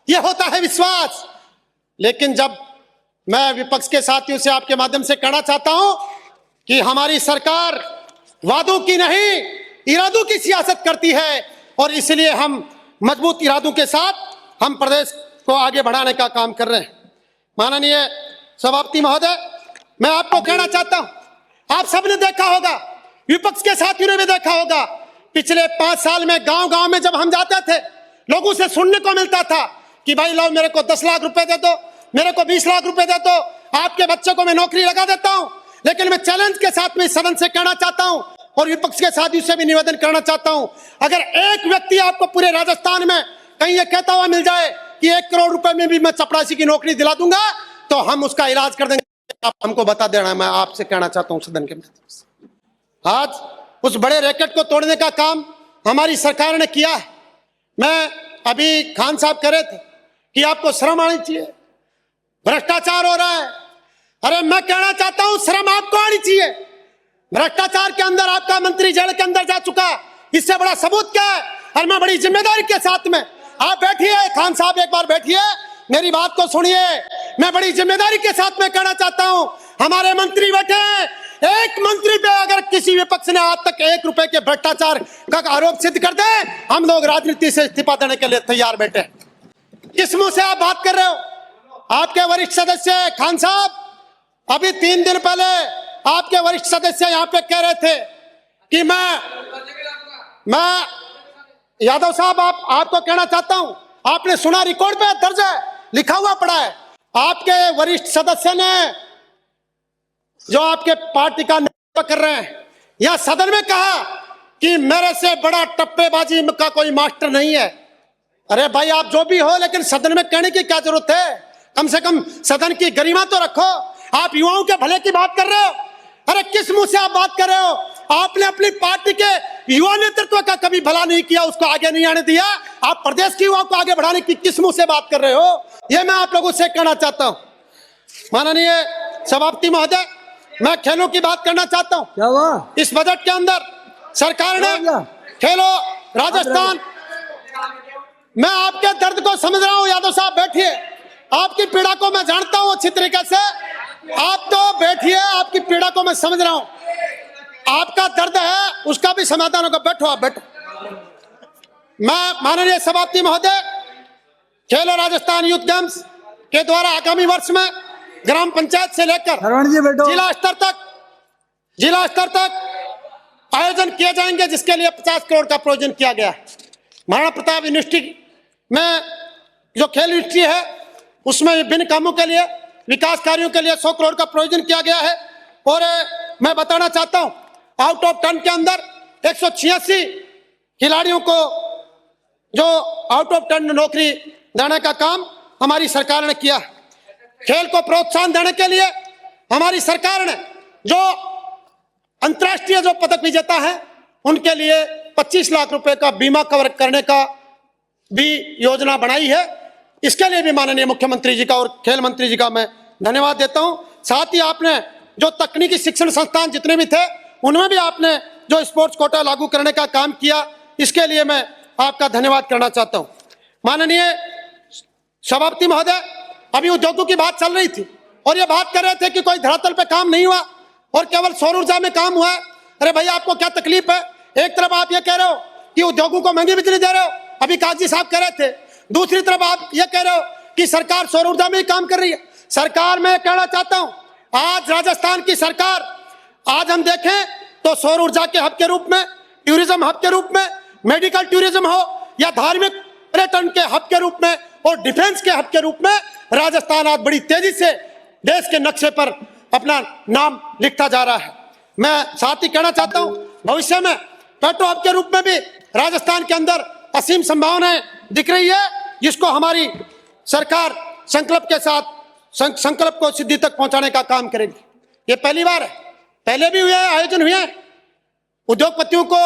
ये होता है विश्वास। लेकिन जब मैं विपक्ष के साथियों से आपके माध्यम से कहना चाहता हूं कि हमारी सरकार वादों की नहीं इरादों की सियासत करती है, और इसलिए हम मजबूत इरादों के साथ हम प्रदेश को आगे बढ़ाने का काम कर रहे हैं। माननीय सभापति महोदय, मैं आपको कहना चाहता हूं, आप सबने देखा होगा, विपक्ष के साथियों ने भी देखा होगा, पिछले 5 साल में गांव गांव में जब हम जाते थे, लोगों से सुनने को मिलता था कि भाई लो मेरे को 10 लाख रुपए दे दो, मेरे को 20 लाख रुपए दे दो, आपके बच्चों को मैं नौकरी लगा देता हूं। लेकिन मैं चैलेंज के साथ में सदन से कहना चाहता हूं और विपक्ष के साथियों से भी निवेदन करना चाहता हूं, अगर एक व्यक्ति आपको पूरे राजस्थान में कहीं ये कहता हुआ मिल जाए कि 1 करोड़ रुपए में भी मैं चपरासी की नौकरी दिला दूंगा, तो हम उसका इलाज कर देंगे। आप हमको बता देना। मैं आपसे कहना चाहता हूं सदन के माध्यम से, आज उस बड़े रैकेट को तोड़ने का काम हमारी सरकार ने किया है। मैं अभी खान साहब कह रहे थे कि आपको शर्म आनी चाहिए, भ्रष्टाचार हो रहा है। अरे मैं कहना चाहता हूं शर्म आपको आनी चाहिए। भ्रष्टाचार के अंदर आपका मंत्री जेल के अंदर जा चुका, इससे बड़ा सबूत क्या है? और मैं बड़ी जिम्मेदारी के साथ में, आप बैठिए खान साहब, एक बार बैठिए, मेरी बात को सुनिए। मैं बड़ी जिम्मेदारी के साथ में कहना चाहता हूं, हमारे मंत्री बैठे हैं, एक मंत्री पे अगर किसी विपक्ष ने आज तक 1 रुपए के भ्रष्टाचार का आरोप सिद्ध कर दे, हम लोग राजनीति से इस्तीफा देने के लिए तैयार बैठे। किस मुंह से आप बात कर रहे हो? आपके वरिष्ठ सदस्य खान साहब अभी 3 दिन पहले आपके वरिष्ठ सदस्य यहाँ पे कह रहे थे कि मैं यादव साहब आपको कहना चाहता हूं, आपने सुना, रिकॉर्ड पे दर्ज है, लिखा हुआ पड़ा है, आपके वरिष्ठ सदस्य ने जो आपके पार्टी का नेतृत्व कर रहे हैं या सदन में कहा कि मेरे से बड़ा टप्पेबाजी का कोई मास्टर नहीं है। अरे भाई आप जो भी हो, लेकिन सदन में कहने की क्या जरूरत है? कम से कम सदन की गरिमा तो रखो। आप युवाओं के भले की बात कर रहे हो। अरे किस मुंह से आप बात कर रहे हो? आपने अपनी पार्टी के युवा नेतृत्व का कभी भला नहीं किया, उसको आगे नहीं आने दिया। आप प्रदेश के युवाओं को आगे बढ़ाने की किस मुंह से बात कर रहे हो? यह मैं आप लोगों से कहना चाहता हूं। माननीय सभापति महोदय, मैं खेलों की बात करना चाहता हूं। क्या हुआ? इस बजट के अंदर सरकार ने खेलो राजस्थान, मैं आपके दर्द को समझ रहा हूं। यादव साहब बैठिए, आपकी पीड़ा को मैं जानता हूं अच्छी तरीके से। आप तो बैठिए, आपकी पीड़ा को मैं समझ रहा हूं, आपका दर्द है, उसका भी समाधान होगा। बैठो आप, बैठो। मैं माननीय सभापति महोदय, खेलो राजस्थान यूथ गेम्स के द्वारा आगामी वर्ष में ग्राम पंचायत से लेकर जिला स्तर तक आयोजन किए जाएंगे, जिसके लिए 50 करोड़ का प्रोविजन किया गया है। महाराणा प्रताप यूनिवर्सिटी में जो खेल यूनिवर्सिटी है, उसमें विभिन्न कामों के लिए, विकास कार्यों के लिए 100 करोड़ का प्रोविजन किया गया है। और मैं बताना चाहता हूं, आउट ऑफ 10 के अंदर 186 खिलाड़ियों को जो आउट ऑफ 10 नौकरी देने का काम हमारी सरकार ने किया। खेल को प्रोत्साहन देने के लिए हमारी सरकार ने जो अंतर्राष्ट्रीय जो पदक विजेता है, उनके लिए 25 लाख रुपए का बीमा कवर करने का भी योजना बनाई है। इसके लिए भी माननीय मुख्यमंत्री जी का और खेल मंत्री जी का मैं धन्यवाद देता हूं। साथ ही आपने जो तकनीकी शिक्षण संस्थान जितने भी थे, उनमें भी आपने जो स्पोर्ट्स कोटा लागू करने का काम किया, इसके लिए मैं आपका धन्यवाद करना चाहता हूं। माननीय सभापति महोदय, अभी उद्योगों की बात चल रही थी और ये बात कर रहे थे कि कोई धरातल पे काम नहीं हुआ और केवल सौर ऊर्जा में काम हुआ है। अरे भैया, आपको क्या तकलीफ है? एक तरफ आप ये कह रहे हो कि उद्योगों को महंगी बिजली दे रहे हो, अभी काजी साहब कह रहे थे, दूसरी तरफ आप ये कह रहे हो कि सरकार सौर ऊर्जा में ही काम कर रही है। सरकार में कहना चाहता हूं, आज राजस्थान की सरकार, आज हम देखें तो सौर ऊर्जा के हब के रूप में, टूरिज्म हब के रूप में, मेडिकल टूरिज्म हो या धार्मिक पर्यटन के हब के रूप में और डिफेंस के हब के रूप में, राजस्थान आज बड़ी तेजी से देश के नक्शे पर अपना नाम लिखता जा रहा है। मैं साथ ही कहना चाहता हूं, भविष्य में पेट्रो हब के रूप में भी राजस्थान के अंदर असीम संभावनाएं दिख रही है, जिसको हमारी सरकार संकल्प के साथ संकल्प को सिद्धि तक पहुंचाने का काम करेगी। ये पहली बार है, पहले भी हुए आयोजन हुए, उद्योगपतियों को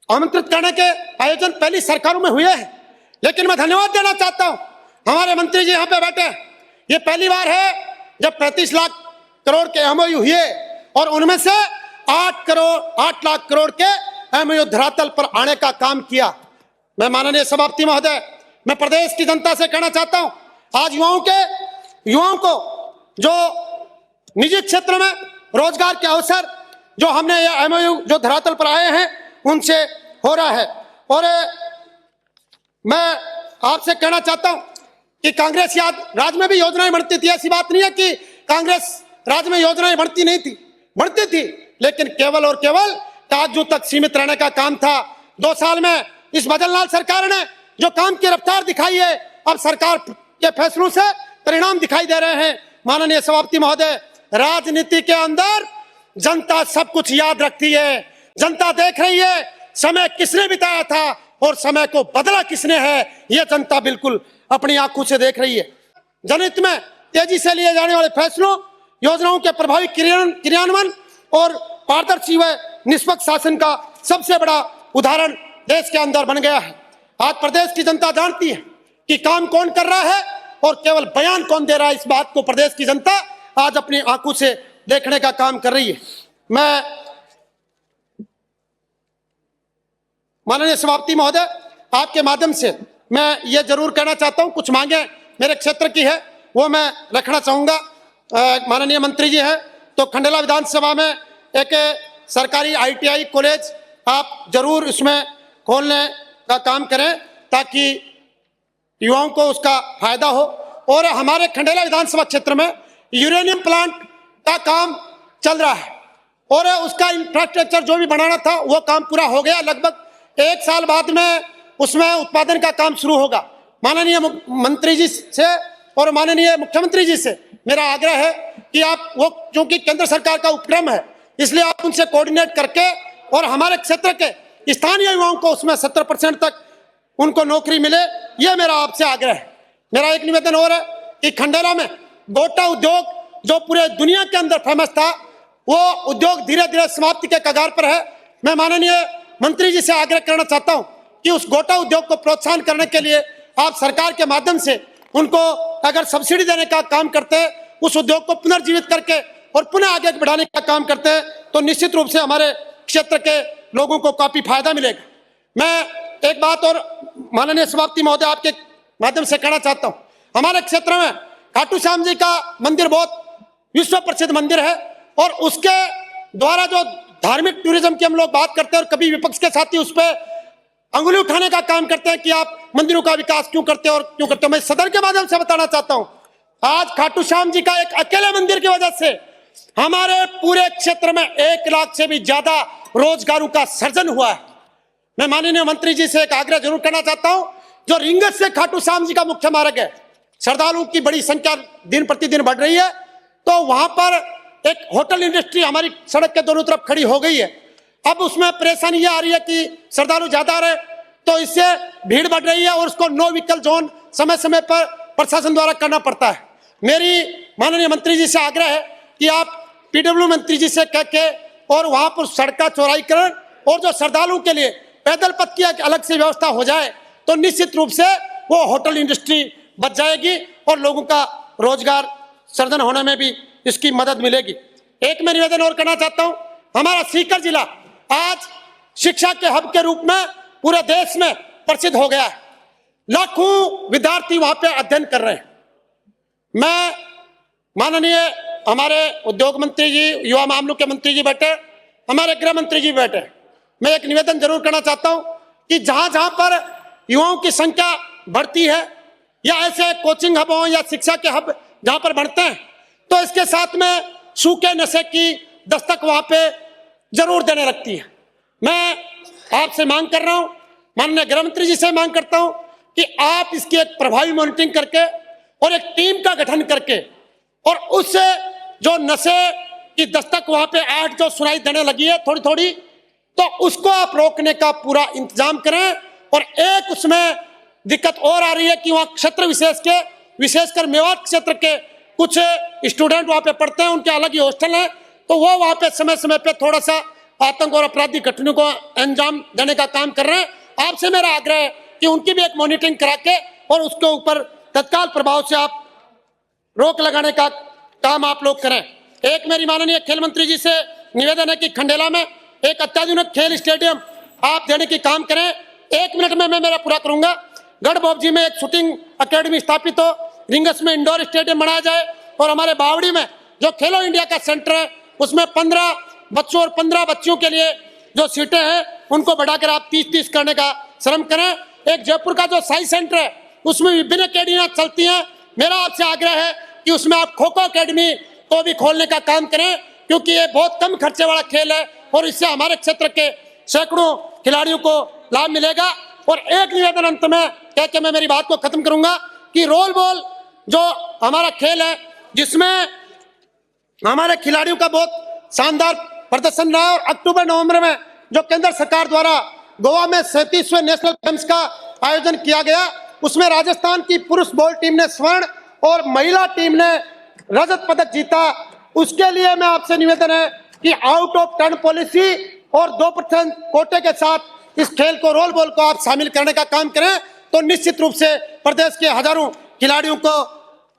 आमंत्रित करने के आयोजन पहली सरकारों में हुए हैं। लेकिन मैं धन्यवाद देना चाहता हूं, हमारे मंत्री जी यहाँ पे बैठे, ये पहली बार है जब 35 लाख करोड़ के एमओयू हुए और उनमें से 8 लाख करोड़ के एमओयू धरातल पर आने का काम किया। मैं माननीय सभापति महोदय, मैं प्रदेश की जनता से कहना चाहता हूं, आज युवाओं को जो निजी क्षेत्र में रोजगार के अवसर जो हमने ये एमओयू जो धरातल पर आए हैं उनसे हो रहा है। और मैं आपसे कहना चाहता हूं कि कांग्रेस राज्य में भी योजनाएं बढ़ती थी, ऐसी बात नहीं है कि कांग्रेस राज्य में योजनाएं बढ़ती नहीं थी, बढ़ती थी, लेकिन केवल और केवल कागजों तक सीमित रहने का काम था। 2 साल में इस भजनलाल सरकार ने जो काम की रफ्तार दिखाई है, अब सरकार के फैसलों से परिणाम दिखाई दे रहे हैं। माननीय सभापति महोदय, राजनीति के अंदर जनता सब कुछ याद रखती है, जनता देख रही है समय किसने बिताया था और समय को बदला किसने है, यह जनता बिल्कुल अपनी आंखों से देख रही है। जनहित में तेजी से लिए जाने वाले फैसलों, योजनाओं के प्रभावी क्रियान्वयन और पारदर्शी व निष्पक्ष शासन का सबसे बड़ा उदाहरण देश के अंदर बन गया है। आज प्रदेश की जनता जानती है कि काम कौन कर रहा है और केवल बयान कौन दे रहा है। इस बात को प्रदेश की जनता आज अपनी आंखों से देखने का काम कर रही है। मैं माननीय सभापति महोदय, आपके माध्यम से मैं ये जरूर कहना चाहता हूं, कुछ मांगे मेरे क्षेत्र की है वो मैं रखना चाहूंगा। माननीय मंत्री जी है तो खंडेला विधानसभा में एक सरकारी ITI कॉलेज आप जरूर इसमें खोलने का काम करें ताकि युवाओं को उसका फायदा हो। और हमारे खंडेला विधानसभा क्षेत्र में यूरेनियम प्लांट का काम चल रहा है और उसका इंफ्रास्ट्रक्चर जो भी बनाना था वो काम पूरा हो गया। लगभग 1 साल बाद में उसमें उत्पादन का काम शुरू होगा। माननीय मंत्री जी से और माननीय मुख्यमंत्री जी से मेरा आग्रह है कि आप वो, क्योंकि केंद्र सरकार का उपक्रम है, इसलिए आप उनसे कोऑर्डिनेट करके और हमारे क्षेत्र के स्थानीय युवाओं को उसमें 70% तक उनको नौकरी मिले, यह मेरा आपसे आग्रह है। मेरा एक निवेदन और है कि खंडेला में गोटा उद्योग जो पूरे दुनिया के अंदर फेमस था, वो उद्योग धीरे धीरे समाप्ति के कगार पर है। मैं माननीय मंत्री जी से आग्रह करना चाहता हूं कि उस गोटा उद्योग को प्रोत्साहन करने के लिए आप सरकार के माध्यम से उनको अगर सब्सिडी देने का काम करते हैं, उस उद्योग को पुनर्जीवित करके और पुनः आगे बढ़ाने का काम करते हैं, तो निश्चित रूप से हमारे क्षेत्र के लोगों को काफी फायदा मिलेगा। मैं एक बात और माननीय सभापति महोदय आपके माध्यम से कहना चाहता हूं, हमारे क्षेत्र में खाटू श्याम जी का मंदिर बहुत विश्व प्रसिद्ध मंदिर है और उसके द्वारा जो धार्मिक टूरिज्म की हम लोग बात करते हैं और कभी विपक्ष के साथी उस पर अंगुली उठाने का काम करते हैं कि आप मंदिरों का विकास क्यों करते हैं और क्यों करते हैं। मैं सदन के माध्यम से बताना चाहता हूं, आज खाटू श्याम जी का एक अकेले मंदिर की वजह से हमारे पूरे क्षेत्र में 1 लाख से भी ज्यादा रोजगारों का सृजन हुआ है। मैं माननीय मंत्री जी से एक आग्रह जरूर करना चाहता हूं, जो रिंगस से खाटू श्याम जी का मुख्य मार्ग है, श्रद्धालुओं की बड़ी संख्या दिन प्रतिदिन बढ़ रही है, तो वहां पर एक होटल इंडस्ट्री हमारी सड़क के दोनों तरफ खड़ी हो गई है। अब उसमें परेशानी यह आ रही है कि श्रद्धालु ज्यादा आ रहे तो इससे भीड़ बढ़ रही है और उसको नो व्हीकल जोन समय समय पर प्रशासन द्वारा करना पड़ता है। मेरी माननीय मंत्री जी से आग्रह है कि आप PW मंत्री जी से कह के और वहां पर सड़का चौड़ाई करें और जो श्रद्धालुओं के लिए पैदल पथ की एक अलग से व्यवस्था हो जाए तो निश्चित रूप से वो होटल इंडस्ट्री बच जाएगी और लोगों का रोजगार सृजन होने में भी इसकी मदद मिलेगी। एक मैं निवेदन और करना चाहता हूं, हमारा सीकर जिला आज शिक्षा के हब के रूप में पूरे देश में प्रसिद्ध हो गया है। लाखों विद्यार्थी वहां पे अध्ययन कर रहे हैं। मैं माननीय हमारे उद्योग मंत्री जी, युवा मामलों के मंत्री जी बैठे, हमारे गृह मंत्री जी बैठे, मैं एक निवेदन जरूर करना चाहता हूं कि जहां जहां पर युवाओं की संख्या बढ़ती है या ऐसे कोचिंग हब हो या शिक्षा के हब जहां पर बढ़ते हैं, तो इसके साथ में सूखे नशे की दस्तक वहां पे जरूर देने लगती है। मैं आपसे मांग कर रहा हूं, माननीय गृह मंत्री जी से मांग करता हूं कि आप इसकी एक प्रभावी मॉनिटरिंग करके और एक टीम का गठन करके और उससे जो नशे की दस्तक वहां पे आज जो सुनाई देने लगी है थोड़ी थोड़ी, तो उसको आप रोकने का पूरा इंतजाम करें। और एक उसमें दिक्कत और आ रही है कि वहां क्षेत्र विशेष के, विशेषकर मेवात क्षेत्र के कुछ स्टूडेंट वहां पे पढ़ते हैं, उनके अलग ही हॉस्टल है, तो वो वहां पे समय समय पे थोड़ा सा आतंक और आपराधिक घटनाओं को अंजाम देने का काम कर रहे हैं। आपसे मेरा आग्रह है कि उनकी भी एक मॉनिटरिंग करा के और उसके ऊपर तत्काल प्रभाव से आप रोक लगाने का काम आप लोग करें। एक मेरी माननीय खेल मंत्री जी से निवेदन है कि खंडेला में एक अत्याधुनिक खेल स्टेडियम आप देने की काम करें। 1 मिनट में मैं मेरा पूरा करूंगा। गढ़बोबजी में एक शूटिंग एकेडमी स्थापित हो, रिंगस में इंडोर स्टेडियम बनाया जाए और हमारे बावड़ी में जो खेलो इंडिया का सेंटर है उसमें 15 बच्चों और 15 बच्चियों के लिए जो सीटें हैं उनको बढ़ाकर आप 30-30 करने का श्रम करें। एक जयपुर का जो साई सेंटर है उसमें विभिन्न अकेडमियां चलती हैं, मेरा आपसे आग्रह है कि उसमें आप खो खो अकेडमी को भी खोलने का काम करें, क्योंकि ये बहुत कम खर्चे वाला खेल है और इससे हमारे क्षेत्र के सैकड़ों खिलाड़ियों को लाभ मिलेगा। और एक निवेदन अंत में कह के मैं मेरी बात को खत्म करूंगा कि रोल बॉल जो हमारा खेल है जिसमें हमारे खिलाड़ियों का बहुत शानदार प्रदर्शन रहा और अक्टूबर नवंबर में जो केंद्र सरकार द्वारा गोवा में 37वें नेशनल गेम्स का आयोजन किया गया, उसमें राजस्थान की पुरुष बॉल टीम ने स्वर्ण और महिला टीम ने रजत पदक जीता। उसके लिए मैं आपसे निवेदन है कि आउट ऑफ टर्न पॉलिसी और 2% कोटे के साथ इस खेल को, रोल बॉल को आप शामिल करने का काम करें तो निश्चित रूप से प्रदेश के हजारों खिलाड़ियों को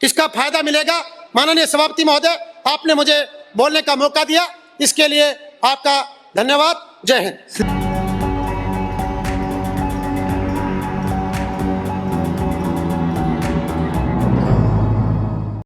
इसका फायदा मिलेगा। माननीय सभापति महोदय, आपने मुझे बोलने का मौका दिया, इसके लिए आपका धन्यवाद। जय हिंद।